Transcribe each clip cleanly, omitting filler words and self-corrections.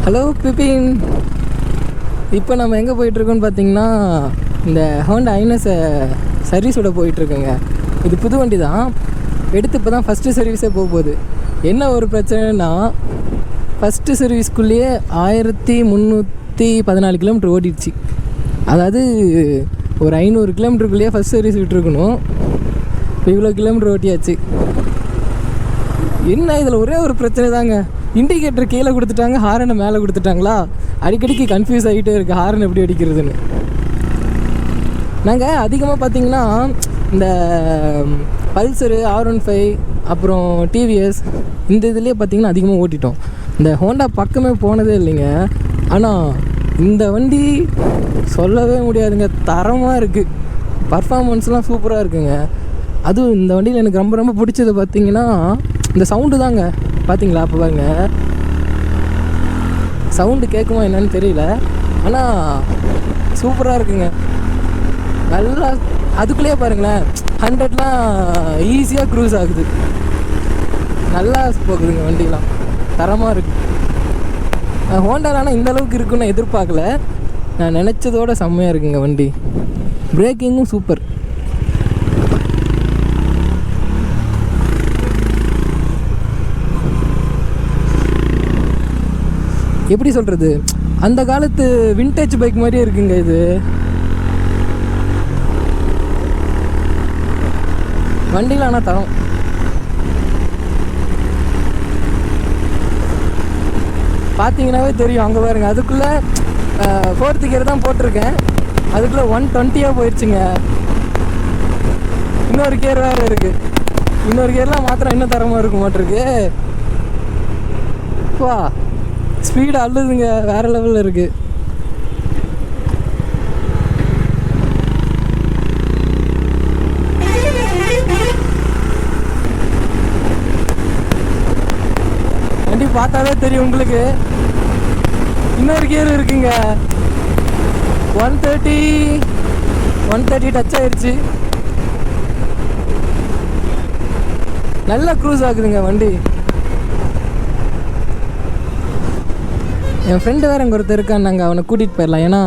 Hello Bipin. இப்போ நம்ம எங்கே போயிட்டுருக்கோன்னு பார்த்தீங்கன்னா இந்த ஹோண்டா ஐனஸை சர்வீஸ் விட போயிட்டுருக்கோங்க. இது புது வண்டி தான், எடுத்து இப்போ தான் ஃபஸ்ட்டு சர்வீஸே போகுது. என்ன ஒரு பிரச்சனைனா ஃபஸ்ட்டு சர்வீஸ்க்குள்ளேயே 1314 கிலோமீட்டர் ஓடிடுச்சு. அதாவது ஒரு 500 கிலோமீட்டருக்குள்ளேயே ஃபஸ்ட் சர்வீஸ் விட்டுருக்கணும். இப்போ இவ்வளோ கிலோமீட்டர் ஓட்டியாச்சு. என்ன இதில் ஒரே ஒரு பிரச்சனை தாங்க, இண்டிகேட்டர் கீழே கொடுத்துட்டாங்க, ஹாரனை மேலே கொடுத்துட்டாங்களா. அடிக்கடிக்கு கன்ஃபியூஸ் ஆகிட்டே இருக்குது ஹாரன் எப்படி அடிக்கிறதுன்னு. நாங்கள் அதிகமாக பார்த்திங்கன்னா இந்த பல்சரு, R15, அப்புறம் டிவிஎஸ், இந்த இதுலேயே பார்த்திங்கன்னா அதிகமாக ஓட்டிட்டோம். இந்த ஹோண்டா பக்கமே போனதே இல்லைங்க. ஆனால் இந்த வண்டி சொல்லவே முடியாதுங்க, தரமாக இருக்குது. பர்ஃபார்மன்ஸ்லாம் சூப்பராக இருக்குங்க. அதுவும் இந்த வண்டியில் எனக்கு ரொம்ப ரொம்ப பிடிச்சது பார்த்திங்கன்னா இந்த சவுண்டு தாங்க. பார்த்தீங்களா, அப்போ பாருங்க சவுண்டு கேட்குமா என்னன்னு தெரியல, ஆனால் சூப்பராக இருக்குங்க. நல்லா அதுக்குள்ளேயே பாருங்களேன் 100லாம் ஈஸியாக க்ரூஸ் ஆகுது. நல்லா போகுதுங்க வண்டிலாம், தரமாக இருக்குது. ஹோண்டாலானால் இந்த அளவுக்கு இருக்குன்னு நான் எதிர்பார்க்கல. நான் நினச்சதோட செம்மையாக இருக்குங்க வண்டி. பிரேக்கிங்கும் சூப்பர். எப்படி சொல்கிறது, அந்த காலத்து விண்டேஜ் பைக் மாதிரியே இருக்குங்க இது. வண்டியில் ஆனால் தரம். பார்த்தீங்கன்னாவே தெரியும், அங்கே பாருங்க, அதுக்குள்ளே 4th கியர் தான் போட்டிருக்கேன், அதுக்குள்ளே 120 போயிடுச்சுங்க. இன்னொரு கியர் வேறு இருக்குது. இன்னொரு கியர்லாம் மாத்திரம் இன்னும் தரமாக இருக்க மாட்டிருக்கு. வா, ஸ்பீடு அள்ளுதுங்க, வேறு லெவலில் இருக்குது. வண்டி பார்த்தாவே தெரியும் உங்களுக்கு. இன்னொரு கியர் இருக்குங்க, 130 டச் ஆயிடுச்சு. நல்லா க்ரூஸ் ஆகுதுங்க வண்டி. என் ஃப்ரெண்டு வேறு அங்கே ஒருத்தர் இருக்கான், நாங்கள் அவனை கூட்டிகிட்டு போயிடலாம். ஏன்னா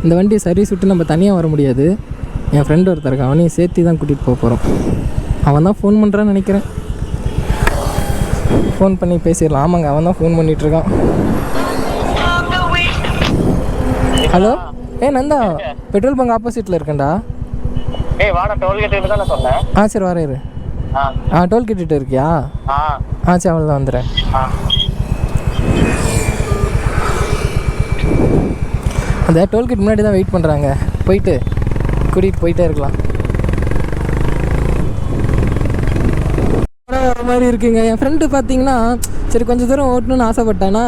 இந்த வண்டி சர்வீஸ் விட்டு நம்ம தனியாக வர முடியாது. என் ஃப்ரெண்டு ஒருத்தர் இருக்கான், அவனையும் சேர்த்து தான் கூட்டிகிட்டு போக போகிறோம். அவன் தான் ஃபோன் பண்ணுறான்னு நினைக்கிறேன். ஃபோன் பண்ணி பேசிடலாம். ஆமாங்க, அவன் தான் ஃபோன் பண்ணிகிட்ருக்கான். ஹலோ, நந்தா, பெட்ரோல் பங்க் ஆப்போசிட்டில் இருக்கேன்டா. சரி வரேன். டோல் கேட்டுட்டு இருக்கியா? சரி, அவள் தான் வந்துடுறேன். அந்த டோல்கேட் முன்னாடி தான் வெயிட் பண்ணுறாங்க, போயிட்டு கூட்டிகிட்டு போயிட்டே இருக்கலாம். வர மாதிரி இருக்குங்க. என் ஃப்ரெண்டு பார்த்தீங்கன்னா சரி கொஞ்சம் தூரம் ஓட்டணும்னு ஆசைப்பட்டானா,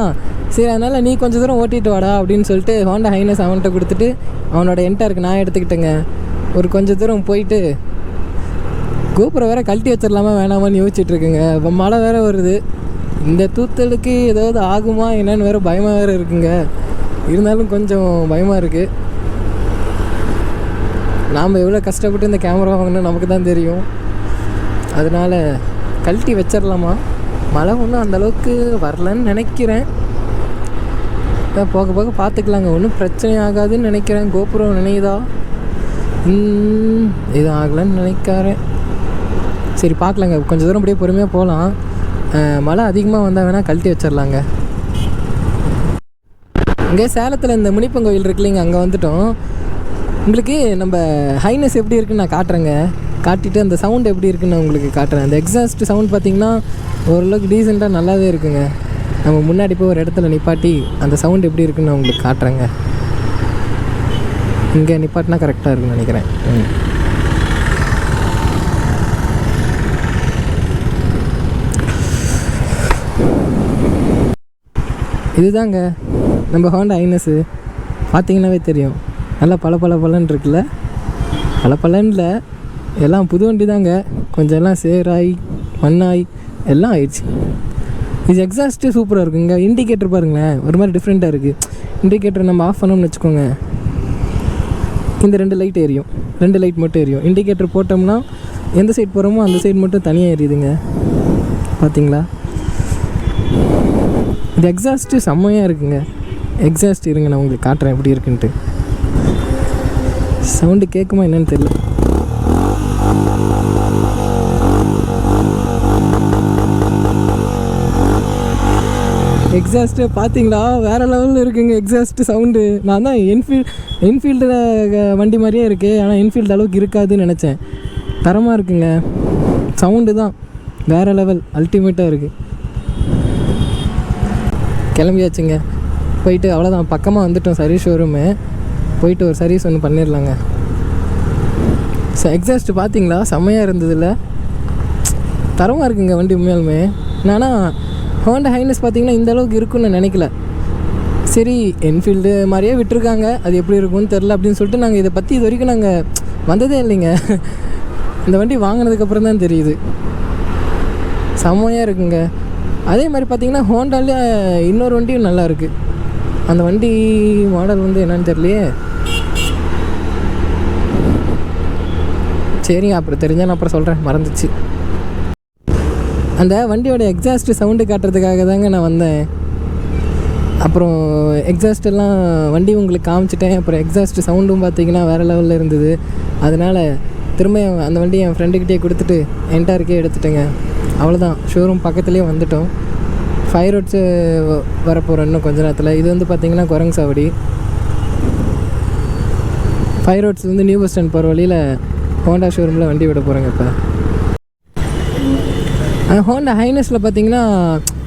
சரி அதனால் நீ கொஞ்சம் தூரம் ஓட்டிட்டு வாடா அப்படின்னு சொல்லிட்டு ஹோண்டா ஹைனஸ் அவன்கிட்ட கொடுத்துட்டு அவனோட என்டாருக்கு நான் எடுத்துக்கிட்டேங்க. ஒரு கொஞ்சம் தூரம் போயிட்டு கோபுரம் வேறு கழட்டி வச்சிடலாமா வேணாமான்னு யோசிச்சுட்ருக்குங்க. இப்போ மழை வேறு வருது. இந்த தூத்தலுக்கு ஏதாவது ஆகுமா என்னன்னு வேறு பயமாக வேறு இருக்குங்க. இருந்தாலும் கொஞ்சம் பயமாக இருக்குது. நாம் எவ்வளோ கஷ்டப்பட்டு இந்த கேமரா வாங்கணும் நமக்கு தான் தெரியும். அதனால் கழட்டி வச்சிடலாமா. மழை ஒன்றும் அந்தளவுக்கு வரலன்னு நினைக்கிறேன். போக போக பார்த்துக்கலாங்க, ஒன்றும் பிரச்சனை ஆகாதுன்னு நினைக்கிறேன். கோபுரம் நினைதா இது ஆகலைன்னு நினைக்கிறேன். சரி பார்க்கலாங்க, கொஞ்சம் தூரம் அப்படியே பொறுமையாக போகலாம். மழை அதிகமாக வந்தால் வேணால் கழட்டி வச்சிடலாங்க. இங்கே சேலத்தில் இந்த முனிப்பன் கோயில் இருக்குல்லைங்க, அங்கே வந்துட்டோம். உங்களுக்கு நம்ம ஹைனஸ் எப்படி இருக்குன்னு நான் காட்டுறேங்க. காட்டிட்டு அந்த சவுண்ட் எப்படி இருக்குன்னு நான் உங்களுக்கு காட்டுறேன். அந்த எக்ஸாஸ்ட் சவுண்ட் பார்த்திங்கன்னா ஓரளவுக்கு டீசெண்டாக நல்லாவே இருக்குங்க. நம்ம முன்னாடி போய் ஒரு இடத்துல நிப்பாட்டி அந்த சவுண்ட் எப்படி இருக்குன்னு நான் உங்களுக்கு காட்டுறேங்க. இங்கே நிப்பாட்டினா கரெக்டாக இருக்குன்னு நினைக்கிறேன். இதுதாங்க நம்ம ஹோண்டா ஐனஸு. பார்த்தீங்கன்னாவே தெரியும், நல்லா பளபளன்னு இருக்குல்ல. பளபளன்ல எல்லாம் புது வண்டி தாங்க, கொஞ்சம் எல்லாம் சேராய் மண்ணாய் எல்லாம் ஆயிடுச்சு. இது எக்ஸாஸ்ட்டு சூப்பராக இருக்குங்க. இண்டிகேட்டர் பாருங்களேன், ஒரு மாதிரி டிஃப்ரெண்ட்டாக இருக்குது. இண்டிகேட்டர் நம்ம ஆஃப் பண்ணோம்னு வச்சுக்கோங்க, இந்த 2 லைட் எரியும், 2 லைட் மட்டும் எரியும். இண்டிகேட்டர் போட்டோம்னா எந்த சைடு போகிறோமோ அந்த சைடு மட்டும் தனியாக எரியுதுங்க. பார்த்தீங்களா, இது எக்ஸாஸ்ட்டு செம்மையாக இருக்குங்க. எக்ஸாஸ்ட் இருங்க, நான் உங்களுக்கு காட்டுறேன் எப்படி இருக்குன்ட்டு. சவுண்டு கேட்குமா என்னன்னு தெரியல. எக்ஸாஸ்ட்டு பார்த்தீங்களா, வேறு லெவலில் இருக்குங்க எக்ஸாஸ்ட்டு சவுண்டு. நான் தான் என்ஃபீல்டு வண்டி மாதிரியே இருக்குது, ஆனால் என்ஃபீல்டு அளவுக்கு இருக்காதுன்னு நினச்சேன். தரமாக இருக்குங்க, சவுண்டு தான் வேறு லெவல், அல்டிமேட்டாக இருக்குது. கிளம்பியாச்சுங்க, போயிட்டு அவ்வளோதான், பக்கமாக வந்துட்டோம் சர்வீஸ் ஷோரூமு. போயிட்டு ஒரு சர்வீஸ் ஒன்று பண்ணிடலாங்க. எக்ஸாஸ்ட்டு பார்த்தீங்களா, செம்மையாக இருந்ததில்ல, தரமாக இருக்குங்க வண்டி உண்மையாலுமே. ஆனால் ஹோண்டா ஹைனஸ் பார்த்தீங்கன்னா இந்த அளவுக்கு இருக்குன்னு நான் நினைக்கல. சரி, என்ஃபீல்டு மாதிரியே விட்டுருக்காங்க, அது எப்படி இருக்கும்னு தெரில அப்படின்னு சொல்லிட்டு நாங்கள் இதை பற்றி இது வரைக்கும் நாங்கள் வந்ததே இல்லைங்க. இந்த வண்டி வாங்கினதுக்கப்புறம் தான் தெரியுது, செம்மையாக இருக்குங்க. அதே மாதிரி பார்த்திங்கன்னா ஹோண்டாலே இன்னொரு வண்டியும் நல்லா இருக்குது. அந்த வண்டி மாடல் வந்து என்னன்னு தெரியலையே. சரிங்க, அப்புறம் தெரிஞ்சால் நான் அப்புறம் சொல்கிறேன், மறந்துச்சு. அந்த வண்டியோட எக்ஸாஸ்ட்டு சவுண்டு காட்டுறதுக்காக தாங்க நான் வந்தேன். அப்புறம் எக்ஸாஸ்டெல்லாம் வண்டி உங்களுக்கு காமிச்சிட்டேன். அப்புறம் எக்ஸாஸ்ட்டு சவுண்டும் பார்த்திங்கன்னா வேறு லெவலில் இருந்தது. அதனால் திரும்ப அந்த வண்டியை என் ஃப்ரெண்டுக்கிட்டே கொடுத்துட்டு என்டாருக்கே எடுத்துட்டேங்க. அவ்வளோதான், ஷோரூம் பக்கத்துலேயே வந்துட்டோம். 5 ரோட்ஸு வரப்போகிறோம் இன்னும் கொஞ்ச நேரத்தில். இது வந்து பார்த்திங்கன்னா குரங்கு சாவடி. 5 ரோட்ஸ் வந்து நியூ பஸ் ஸ்டாண்ட் போகிற வழியில் ஹோண்டா ஷோரூமில் வண்டி விட போகிறேங்க. இப்போ ஹோண்டா ஹைனஸில் பார்த்திங்கன்னா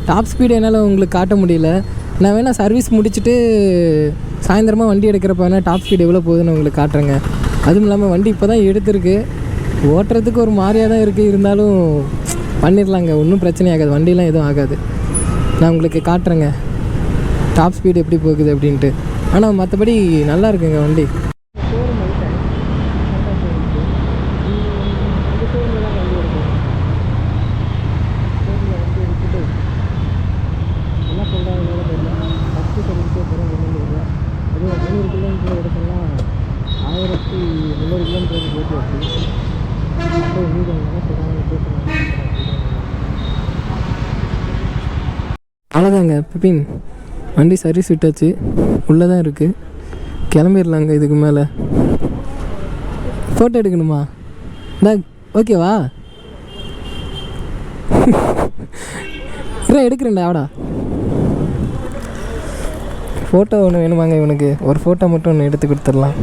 டாப் ஸ்பீடு என்னால் உங்களுக்கு காட்ட முடியல. நான் வேணால் சர்வீஸ் முடிச்சுட்டு சாயந்தரமாக வண்டி எடுக்கிறப்ப வேணால் டாப் ஸ்பீடு எவ்வளோ போகுதுன்னு உங்களுக்கு காட்டுறேங்க. அதுவும் இல்லாமல் வண்டி இப்போ தான் எடுத்துருக்கு, ஓட்டுறதுக்கு ஒரு மாதிரியாக தான் இருக்குது, இருந்தாலும் பண்ணிடலாங்க, ஒன்றும் பிரச்சனை ஆகாது, வண்டிலாம் எதுவும் ஆகாது. நான் உங்களுக்கு காட்டுறேங்க டாப் ஸ்பீடு எப்படி போகுது அப்படின்ட்டு. ஆனால் மற்றபடி நல்லா இருக்குங்க வண்டி. அவ்வளோதாங்க பிபின், வண்டி சர்வீஸ் விட்டாச்சு, உள்ளே தான் இருக்குது, கிளம்பிடலாங்க. இதுக்கு மேலே ஃபோட்டோ எடுக்கணுமா? ஓகேவா? இல்லை எடுக்கிறேன்டா, ஆடா. ஃபோட்டோ ஒன்று வேணுமாங்க இவனுக்கு, ஒரு ஃபோட்டோ மட்டும் ஒன்று எடுத்து கொடுத்துடலாம்.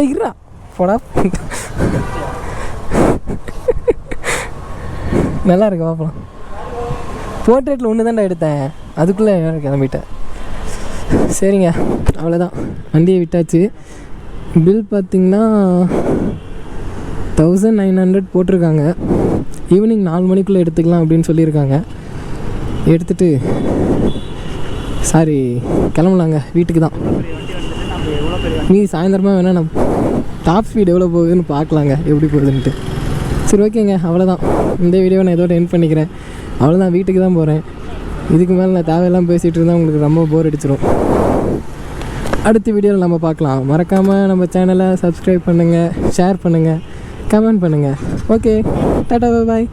இருடா போடா, நல்லா இருக்கு பார்ப்போம். போர்ட்ரேட்டில் ஒன்று தான்டா எடுத்தேன், அதுக்குள்ளே கிளம்பிட்டேன். சரிங்க, அவ்வளோதான், வண்டியை விட்டாச்சு. பில் பார்த்திங்கன்னா 1900 போட்டிருக்காங்க. ஈவினிங் 4 மணிக்குள்ளே எடுத்துக்கலாம் அப்படின்னு சொல்லியிருக்காங்க. எடுத்துகிட்டு கிளம்பலாங்க வீட்டுக்கு தான். மீதி சாயந்தரமாக வேணால் நான் டாப் ஸ்பீடு எவ்வளோ போகுதுன்னு பார்க்கலாங்க, எப்படி போகுதுன்ட்டு. சரி ஓகேங்க, அவ்வளோதான், இந்த வீடியோவை நான் இதோட எண்ட் பண்ணிக்கிறேன். அவ்வளோதான், வீட்டுக்கு தான் போகிறேன். இதுக்கு மேலே நான் தேவையெல்லாம் பேசிகிட்டு இருந்தால் உங்களுக்கு ரொம்ப போர் அடிச்சிடும். அடுத்த வீடியோவில் நம்ம பார்க்கலாம். மறக்காமல் நம்ம சேனலை சப்ஸ்கிரைப் பண்ணுங்கள், ஷேர் பண்ணுங்கள், கமெண்ட் பண்ணுங்கள். ஓகே, டாடா, பாய்.